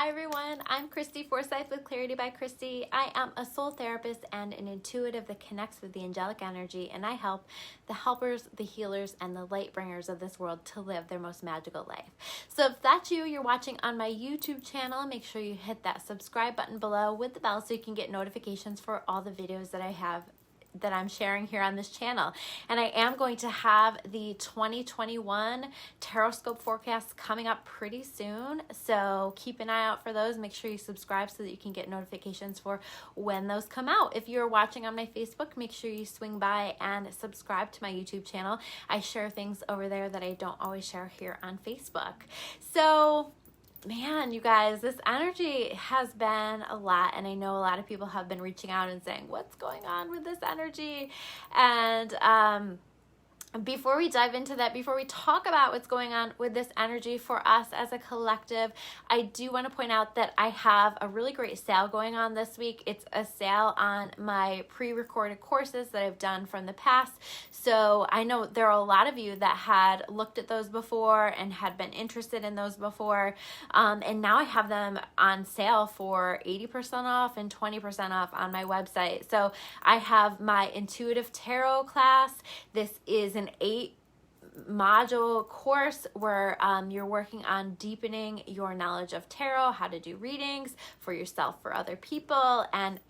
Hi everyone, I'm Christy Forsyth with Clarity by Christy. I am a soul therapist and an intuitive that connects with the angelic energy, and I help the helpers, the healers, and the light bringers of this world to live their most magical life. So if that's you're watching on my YouTube channel, make sure you hit that subscribe button below with the bell so you can get notifications for all the videos that I'm sharing here on this channel. And I am going to have the 2021 Taroscope forecast coming up pretty soon, so keep an eye out for those. Make sure you subscribe so that you can get notifications for when those come out. If you're watching on my Facebook, make sure you swing by and subscribe to my YouTube channel. I share things over there that I don't always share here on Facebook. So man, you guys, this energy has been a lot, and I know a lot of people have been reaching out and saying, what's going on with this energy? And before we dive into that, before we talk about what's going on with this energy for us as a collective, I do want to point out that I have a really great sale going on this week. It's a sale on my pre-recorded courses that I've done from the past. So I know there are a lot of you that had looked at those before and had been interested in those before. And now I have them on sale for 80% off and 20% off on my website. So I have my Intuitive Tarot class. This is an 8-module course where you're working on deepening your knowledge of tarot, how to do readings for yourself, for other people, and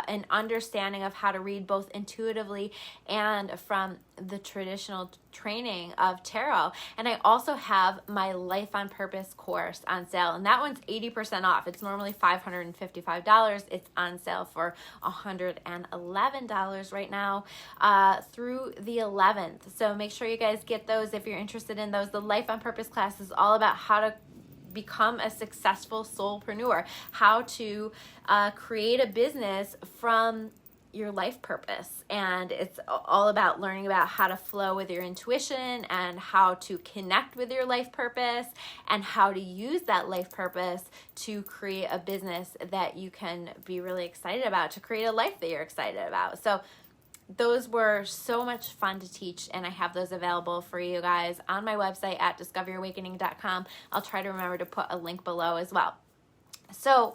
an understanding of how to read both intuitively and from the traditional training of tarot. And I also have my Life on Purpose course on sale, and that one's 80% off. It's normally $555. It's on sale for $111 right now through the 11th. So make sure you guys get those if you're interested in those. The Life on Purpose class is all about how to become a successful soulpreneur, how to create a business from your life purpose. And it's all about learning about how to flow with your intuition and how to connect with your life purpose and how to use that life purpose to create a business that you can be really excited about, to create a life that you're excited about. So those were so much fun to teach, and I have those available for you guys on my website at discoveryourawakening.com. I'll try to remember to put a link below as well. So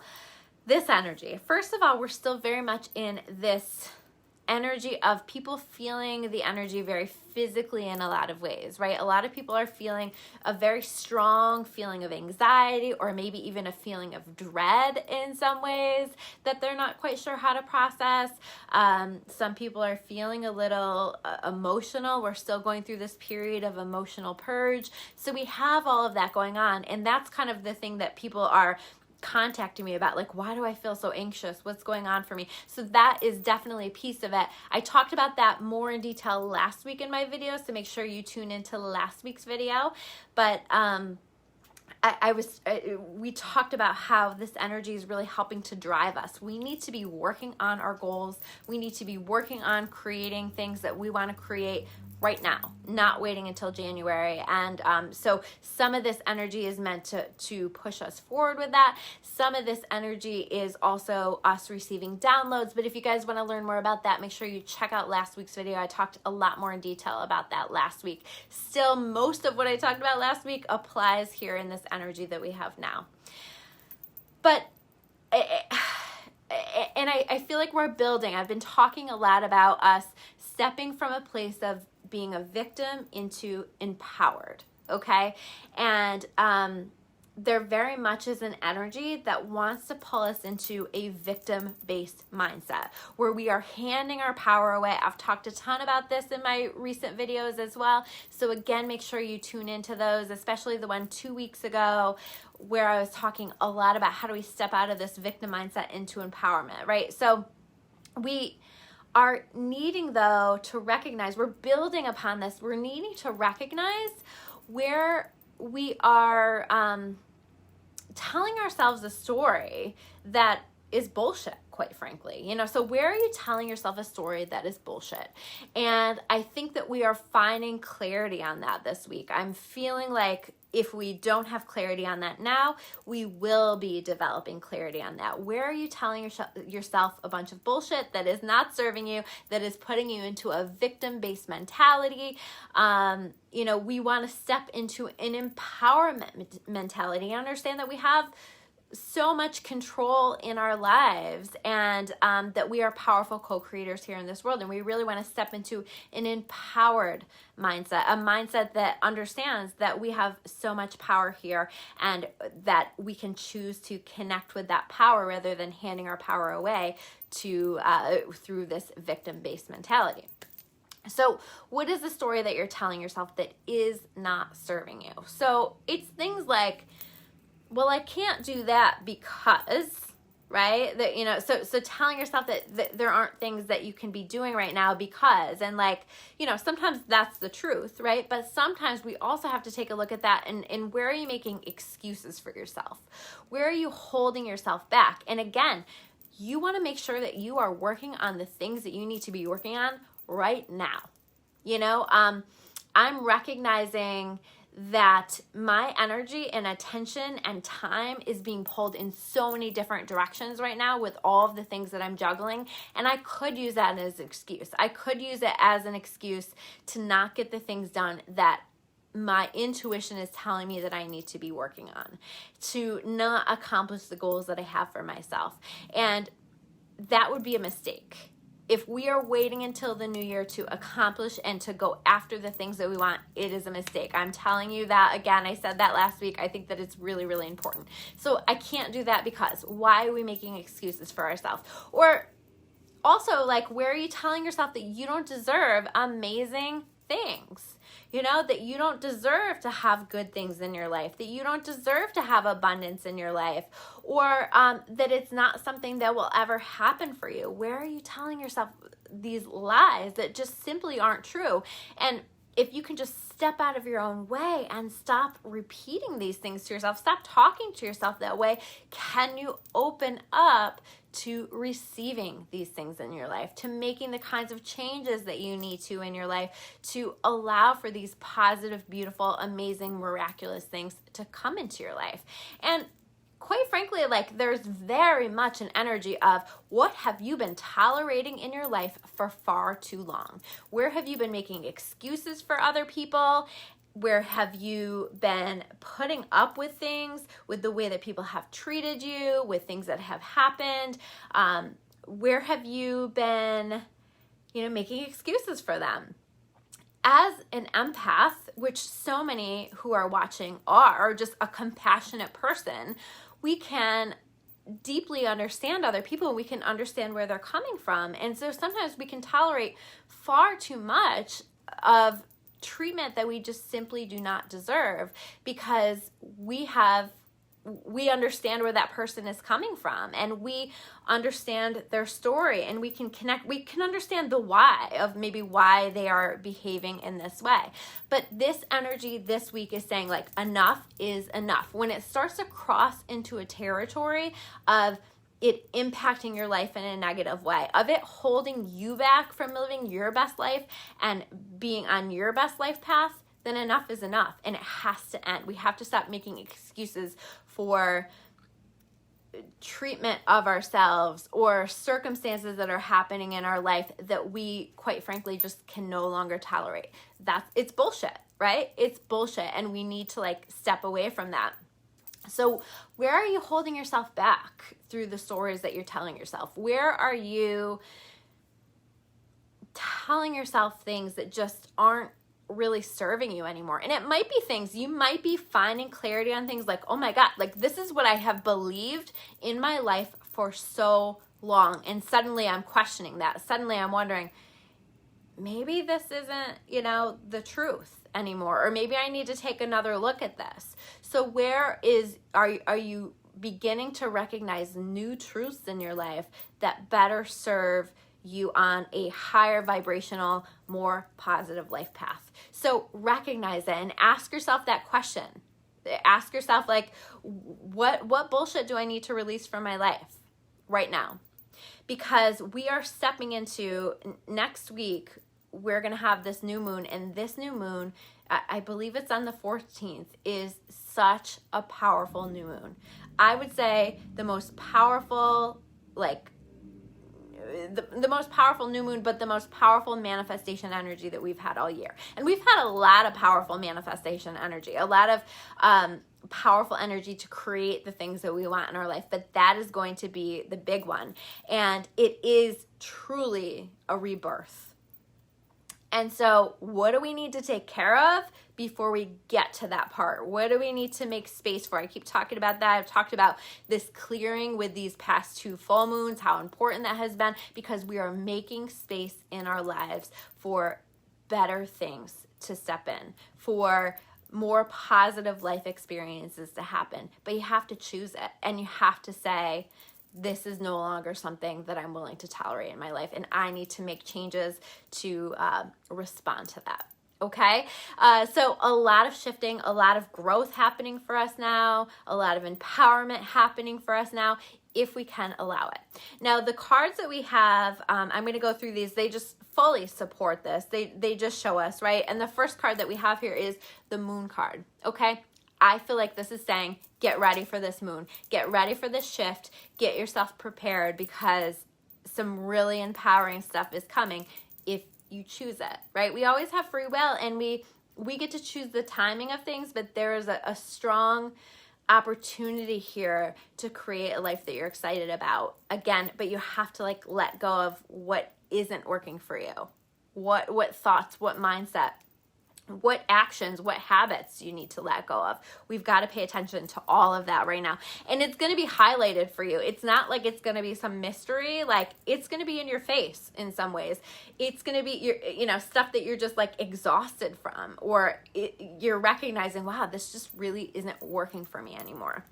this energy, first of all, we're still very much in this energy of people feeling the energy very physically in a lot of ways, right? A lot of people are feeling a very strong feeling of anxiety, or maybe even a feeling of dread in some ways that they're not quite sure how to process. Some people are feeling a little emotional. We're still going through this period of emotional purge. So we have all of that going on, and that's kind of the thing that people are contacting me about, like, why do I feel so anxious? What's going on for me? So that is definitely a piece of it. I talked about that more in detail last week in my video, so make sure you tune into last week's video. But we talked about how this energy is really helping to drive us. We need to be working on our goals. We need to be working on creating things that we want to create right now, not waiting until January. And so some of this energy is meant to push us forward with that. Some of this energy is also us receiving downloads. But if you guys want to learn more about that, make sure you check out last week's video. I talked a lot more in detail about that last week. Still, most of what I talked about last week applies here in this energy that we have now. But and I feel like we're building. I've been talking a lot about us stepping from a place of being a victim into empowered, okay? And there very much is an energy that wants to pull us into a victim-based mindset where we are handing our power away. I've talked a ton about this in my recent videos as well. So again, make sure you tune into those, especially the one 2 weeks ago where I was talking a lot about how do we step out of this victim mindset into empowerment, right? So we are needing, though, to recognize, we're building upon this, we're needing to recognize where we are telling ourselves a story that is bullshit, quite frankly. So where are you telling yourself a story that is bullshit? And I think that we are finding clarity on that this week. I'm feeling like if we don't have clarity on that now, we will be developing clarity on that. Where are you telling yourself a bunch of bullshit that is not serving you, that is putting you into a victim-based mentality? We want to step into an empowerment mentality. Understand that we have so much control in our lives, and that we are powerful co-creators here in this world, and we really want to step into an empowered mindset, a mindset that understands that we have so much power here and that we can choose to connect with that power rather than handing our power away to through this victim-based mentality. So what is the story that you're telling yourself that is not serving you? So it's things like, well, I can't do that because, right? That, you know, so telling yourself that there aren't things that you can be doing right now because, and like, you know, sometimes that's the truth, right? But sometimes we also have to take a look at that and where are you making excuses for yourself? Where are you holding yourself back? And again, you want to make sure that you are working on the things that you need to be working on right now. You know, I'm recognizing that my energy and attention and time is being pulled in so many different directions right now with all of the things that I'm juggling. And I could use that as an excuse. I could use it as an excuse to not get the things done that my intuition is telling me that I need to be working on, to not accomplish the goals that I have for myself. And that would be a mistake. If we are waiting until the new year to accomplish and to go after the things that we want, it is a mistake. I'm telling you that again. I said that last week. I think that it's really, really important. So I can't do that because why are we making excuses for ourselves? Or also, like, where are you telling yourself that you don't deserve amazing things? You know, that you don't deserve to have good things in your life, that you don't deserve to have abundance in your life, or that it's not something that will ever happen for you. Where are you telling yourself these lies that just simply aren't true? And if you can just step out of your own way and stop repeating these things to yourself, stop talking to yourself that way, can you open up to receiving these things in your life, to making the kinds of changes that you need to in your life, to allow for these positive, beautiful, amazing, miraculous things to come into your life? And quite frankly, like, there's very much an energy of what have you been tolerating in your life for far too long? Where have you been making excuses for other people? Where have you been putting up with things, with the way that people have treated you, with things that have happened? Where have you been, you know, making excuses for them? As an empath, which so many who are watching are, or just a compassionate person, we can deeply understand other people. We can understand where they're coming from. And so sometimes we can tolerate far too much of treatment that we just simply do not deserve because we understand where that person is coming from, and we understand their story, and we can connect. We can understand the why of maybe why they are behaving in this way. But this energy this week is saying, like, enough is enough. When it starts to cross into a territory of it impacting your life in a negative way, of it holding you back from living your best life and being on your best life path, then enough is enough, and it has to end. We have to stop making excuses for treatment of ourselves or circumstances that are happening in our life that we, quite frankly, just can no longer tolerate. It's bullshit, right? It's bullshit, and we need to, like, step away from that. So where are you holding yourself back through the stories that you're telling yourself? Where are you telling yourself things that just aren't really serving you anymore? And it might be things, you might be finding clarity on things like, oh my God, like, this is what I have believed in my life for so long. And suddenly I'm questioning that. Suddenly I'm wondering, maybe this isn't, you know, the truth anymore, or maybe I need to take another look at this. So where are you beginning to recognize new truths in your life that better serve you on a higher vibrational, more positive life path? So recognize it and ask yourself that question. Ask yourself, like, what bullshit do I need to release from my life right now? Because we are stepping into next week. We're going to have this new moon, and this new moon, I believe it's on the 14th, is such a powerful new moon. I would say the most powerful, like, the most powerful new moon, but the most powerful manifestation energy that we've had all year. And we've had a lot of powerful manifestation energy, a lot of powerful energy to create the things that we want in our life, but that is going to be the big one. And it is truly a rebirth. And so what do we need to take care of before we get to that part? What do we need to make space for? I keep talking about that. I've talked about this clearing with these past 2 full moons, how important that has been, because we are making space in our lives for better things to step in, for more positive life experiences to happen. But you have to choose it, and you have to say, this is no longer something that I'm willing to tolerate in my life, and I need to make changes to respond to that. Okay, so a lot of shifting, a lot of growth happening for us now, a lot of empowerment happening for us now, if we can allow it. Now, the cards that we have, I'm going to go through these. They just fully support this. They just show us, right? And the first card that we have here is the Moon card. Okay, I feel like this is saying, get ready for this moon. Get ready for this shift. Get yourself prepared, because some really empowering stuff is coming if you choose it, right? We always have free will, and we get to choose the timing of things, but there is a strong opportunity here to create a life that you're excited about. Again, but you have to like let go of what isn't working for you. What thoughts, what mindset, what actions, what habits you need to let go of. We've got to pay attention to all of that right now. And it's going to be highlighted for you. It's not like it's going to be some mystery. Like, it's going to be in your face in some ways. It's going to be, stuff that you're just like exhausted from, or you're recognizing, wow, this just really isn't working for me anymore.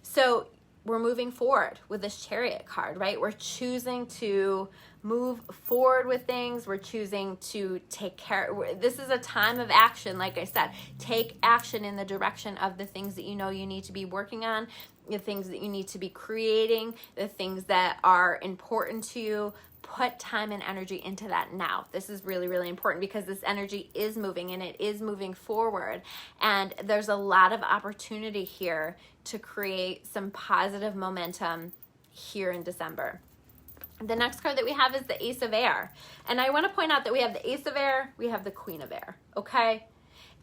So we're moving forward with this Chariot card, right? We're choosing to move forward with things. We're choosing to take care. This is a time of action. Like I said, take action in the direction of the things that you know you need to be working on, the things that you need to be creating, the things that are important to you. Put time and energy into that now. This is really, really important, because this energy is moving, and it is moving forward. And there's a lot of opportunity here to create some positive momentum here in December. The next card that we have is the Ace of Air. And I want to point out that we have the Ace of Air, we have the Queen of Air, okay?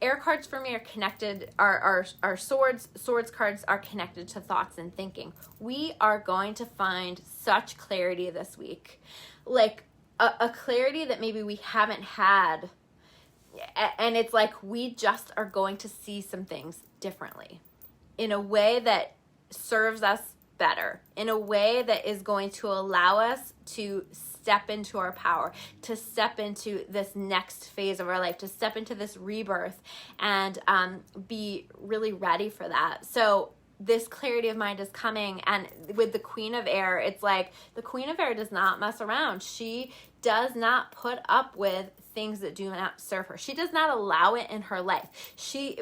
Air cards for me are connected, our swords cards are connected to thoughts and thinking. We are going to find such clarity this week. Like a clarity that maybe we haven't had. And it's like we just are going to see some things differently in a way that serves us better, in a way that is going to allow us to step into our power, to step into this next phase of our life, to step into this rebirth, and be really ready for that. So this clarity of mind is coming. And with the Queen of Air, it's like the Queen of Air does not mess around. She does not put up with things that do not serve her. She does not allow it in her life.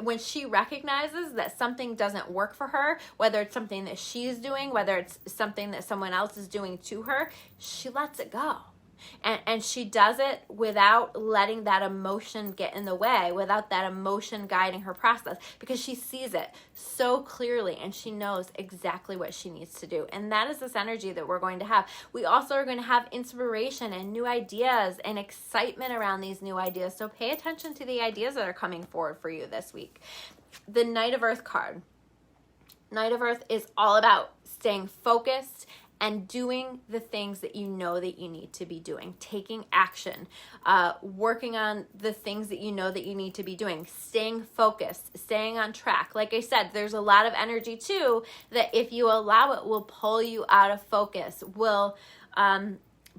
When she recognizes that something doesn't work for her, whether it's something that she's doing, whether it's something that someone else is doing to her, she lets it go. And she does it without letting that emotion get in the way, without that emotion guiding her process, because she sees it so clearly and she knows exactly what she needs to do. And that is this energy that we're going to have. We also are going to have inspiration and new ideas and excitement around these new ideas. So pay attention to the ideas that are coming forward for you this week. The Knight of Earth card. Knight of Earth is all about staying focused and doing the things that you know that you need to be doing, taking action, working on the things that you know that you need to be doing, staying focused, staying on track. Like I said, there's a lot of energy too that if you allow it will pull you out of focus, will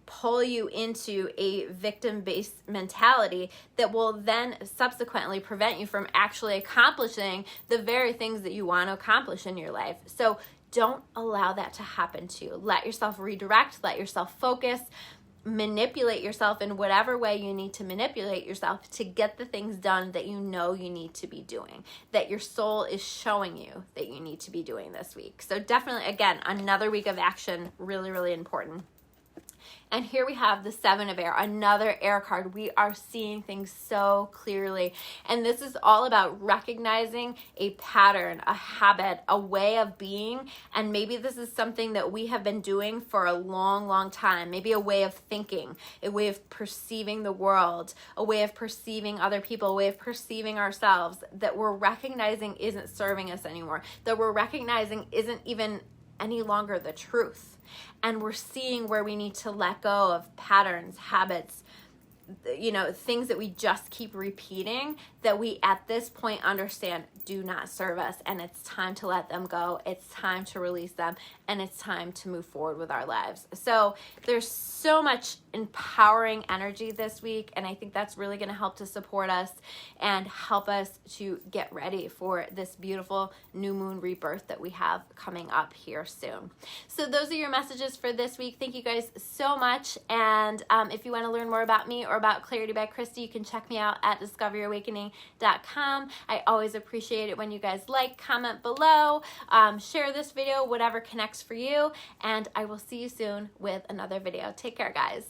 pull you into a victim-based mentality that will then subsequently prevent you from actually accomplishing the very things that you want to accomplish in your life. So don't allow that to happen to you. Let yourself redirect, let yourself focus, manipulate yourself in whatever way you need to manipulate yourself to get the things done that you know you need to be doing, that your soul is showing you that you need to be doing this week. So definitely, again, another week of action, really, really important. And here we have the Seven of Air, another air card. We are seeing things so clearly. And this is all about recognizing a pattern, a habit, a way of being. And maybe this is something that we have been doing for a long, long time. Maybe a way of thinking, a way of perceiving the world, a way of perceiving other people, a way of perceiving ourselves that we're recognizing isn't serving us anymore, that we're recognizing isn't even any longer the truth. And we're seeing where we need to let go of patterns, habits, things that we just keep repeating that we at this point understand do not serve us, and it's time to let them go. It's time to release them, and it's time to move forward with our lives. So there's so much empowering energy this week, and I think that's really going to help to support us and help us to get ready for this beautiful new moon rebirth that we have coming up here soon. So those are your messages for this week. Thank you guys so much, and if you want to learn more about me or about Clarity by Christy, you can check me out at discoveryourawakening.com. I always appreciate it when you guys like, comment below, share this video, whatever connects for you, and I will see you soon with another video. Take care, guys.